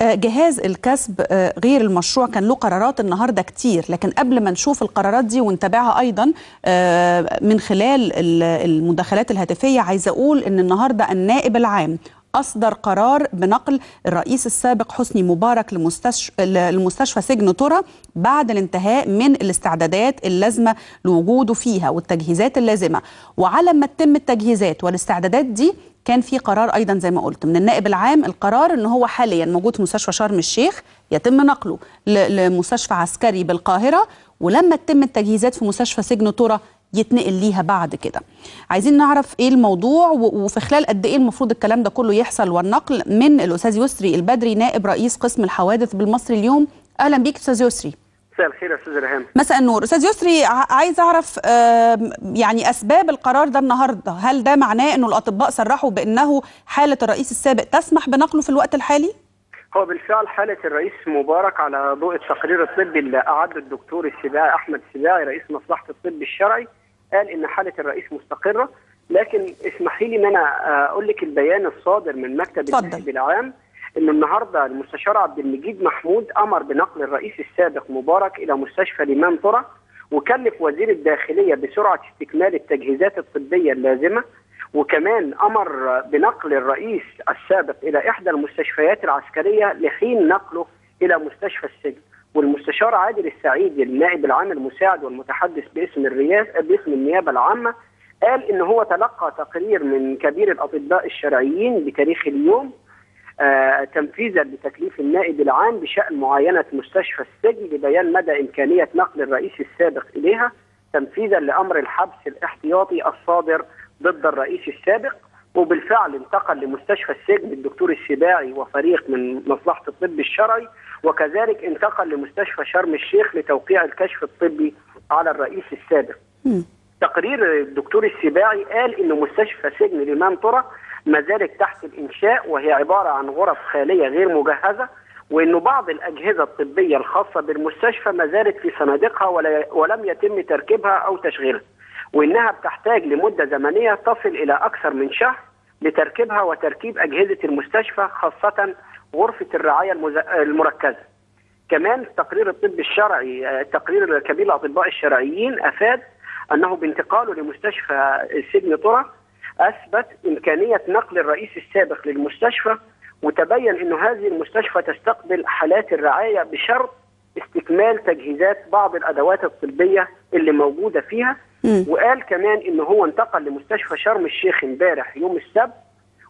جهاز الكسب غير المشروع كان له قرارات النهارده كتير، لكن قبل ما نشوف القرارات دي ونتابعها ايضا من خلال المداخلات الهاتفيه، عايزه اقول ان النهارده النائب العام أصدر قرار بنقل الرئيس السابق حسني مبارك لمستشفى سجن ترى بعد الانتهاء من الاستعدادات اللازمة لوجوده فيها والتجهيزات اللازمة. وعلى ما تتم التجهيزات والاستعدادات دي كان في قرار أيضا زي ما قلت من النائب العام، القرار أنه هو حاليا موجود في مستشفى شرم الشيخ، يتم نقله لمستشفى عسكري بالقاهرة، ولما تتم التجهيزات في مستشفى سجن ترى يتنقل ليها بعد كده. عايزين نعرف ايه الموضوع وفي خلال قد ايه المفروض الكلام ده كله يحصل، والنقل من الاستاذ يسري البدري نائب رئيس قسم الحوادث بالمصري اليوم. اهلا بيك استاذ يسري. مساء الخير يا استاذ ريهام. مساء النور. استاذ يسري، عايز اعرف يعني اسباب القرار ده النهارده، هل ده معناه انه الاطباء صرحوا بانه حاله الرئيس السابق تسمح بنقله في الوقت الحالي؟ هو بالفعل حاله الرئيس مبارك على ضوء التقرير الطبي اللي اعده الدكتور السباعي احمد السباعي رئيس مصلحه الطب الشرعي، قال ان حاله الرئيس مستقره. لكن اسمحي لي ان انا اقول لك البيان الصادر من مكتب النائب العام، ان النهارده المستشار عبد المجيد محمود امر بنقل الرئيس السابق مبارك الى مستشفى الامام ترى، وكلف وزير الداخليه بسرعه استكمال التجهيزات الطبيه اللازمه، وكمان امر بنقل الرئيس السابق الى احدى المستشفيات العسكريه لحين نقله الى مستشفى السجن. والمستشار عادل السعيدي النائب العام المساعد والمتحدث باسم النيابه العامه قال ان هو تلقى تقرير من كبير الاطباء الشرعيين بتاريخ اليوم تنفيذا لتكليف النائب العام بشان معاينه مستشفى السجن لبيان مدى امكانيه نقل الرئيس السابق اليها، تنفيذا لامر الحبس الاحتياطي الصادر ضد الرئيس السابق. وبالفعل انتقل لمستشفى السجن الدكتور السباعي وفريق من مصلحه الطب الشرعي، وكذلك انتقل لمستشفى شرم الشيخ لتوقيع الكشف الطبي على الرئيس السابق. تقرير الدكتور السباعي قال ان مستشفى سجن الامام ترى ما زالت تحت الانشاء، وهي عباره عن غرف خاليه غير مجهزه، وانه بعض الاجهزه الطبيه الخاصه بالمستشفى ما زالت في صناديقها ولم يتم تركيبها او تشغيلها، وانها بتحتاج لمده زمنيه تصل الى اكثر من شهر لتركيبها وتركيب اجهزه المستشفى، خاصه غرفه الرعايه المركزه. كمان تقرير الطب الشرعي، تقرير كبير الاطباء الشرعيين افاد انه بانتقاله لمستشفى السجن ترى اثبت امكانيه نقل الرئيس السابق للمستشفى، وتبين انه هذه المستشفى تستقبل حالات الرعايه بشرط استكمال تجهيزات بعض الادوات الطبيه اللي موجوده فيها. وقال كمان انه هو انتقل لمستشفى شرم الشيخ امبارح يوم السبت،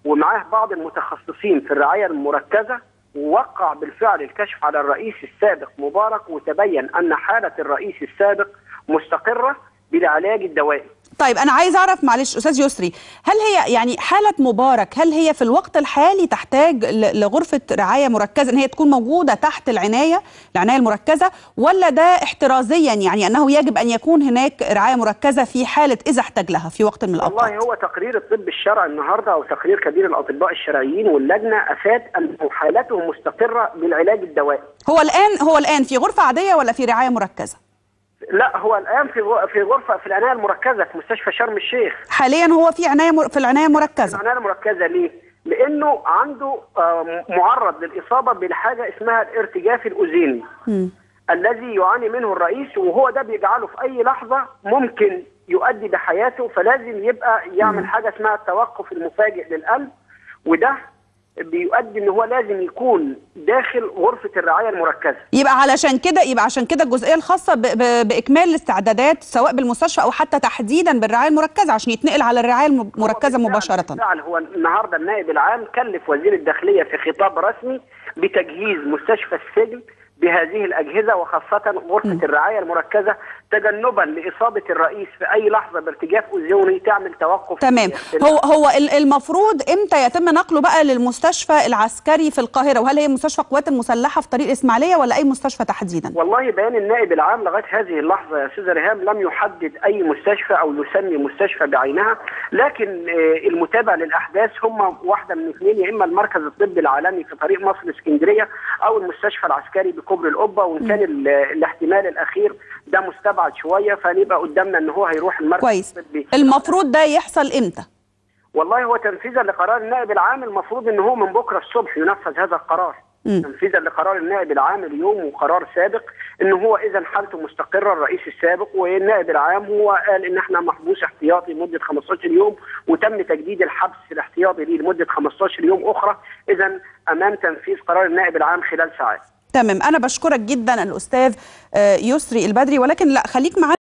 ومعاه بعض المتخصصين في الرعايه المركزه، ووقع بالفعل الكشف على الرئيس السابق مبارك، وتبين ان حاله الرئيس السابق مستقره بالعلاج الدوائي. طيب أنا عايز أعرف معلش أستاذ يسري، هل هي يعني حالة مبارك هل هي في الوقت الحالي تحتاج لغرفة رعاية مركزة إن هي تكون موجودة تحت العناية المركزة، ولا ده احترازيا يعني أنه يجب أن يكون هناك رعاية مركزة في حالة إذا احتاج لها في وقت من الأوقات؟ والله هو تقرير الطب الشرعي النهارده أو تقرير كبير الأطباء الشرعيين واللجنة أفاد أن حالته مستقرة بالعلاج الدوائي. هو الآن في غرفة عادية ولا في رعاية مركزة؟ لا، هو الآن في غرفة في العناية المركزة في مستشفى شرم الشيخ. حاليا هو في العناية المركزة. العناية المركزة ليه؟ لأنه عنده معرض للإصابة بحاجة اسمها الارتجاف الأذيني الذي يعاني منه الرئيس، وهو ده بيجعله في أي لحظة ممكن يؤدي بحياته، فلازم يبقى يعمل حاجة اسمها التوقف المفاجئ للقلب، وده بيؤدي ان هو لازم يكون داخل غرفه الرعايه المركزه. يبقى عشان كده الجزئيه الخاصه باكمال الاستعدادات سواء بالمستشفى او حتى تحديدا بالرعايه المركزه عشان يتنقل على الرعايه المركزه مباشره. بالفعل هو النهارده النائب العام كلف وزير الداخليه في خطاب رسمي بتجهيز مستشفى السجن بهذه الاجهزه، وخاصه غرفه الرعايه المركزه، تجنبا لاصابه الرئيس في اي لحظه بارتجاف اذيني تعمل توقف. تمام. هو المفروض امتى يتم نقله بقى للمستشفى العسكري في القاهره؟ وهل هي مستشفى القوات المسلحه في طريق الاسماعيليه ولا اي مستشفى تحديدا؟ والله بيان النائب العام لغايه هذه اللحظه يا استاذ ريهام لم يحدد اي مستشفى او يسمي مستشفى بعينها، لكن المتابع للاحداث هم واحده من اثنين، يا اما المركز الطبي العالمي في طريق مصر اسكندريه او المستشفى العسكري بكوبري القبه، وان كان الاحتمال الاخير ده مستبعد شويه، فنبقى قدامنا ان هو هيروح المركز كويس. المفروض ده يحصل امتى؟ والله هو تنفيذا لقرار النائب العام المفروض ان هو من بكره الصبح ينفذ هذا القرار. تنفيذا لقرار النائب العام اليوم وقرار سابق ان هو اذا حالته مستقره الرئيس السابق، والنائب العام هو قال ان احنا محبوس احتياطي لمده 15 يوم وتم تجديد الحبس الاحتياطي ليه لمده 15 يوم اخرى، اذا امام تنفيذ قرار النائب العام خلال ساعات. تمام، انا بشكرك جدا الاستاذ يسري البدري، ولكن لا خليك معانا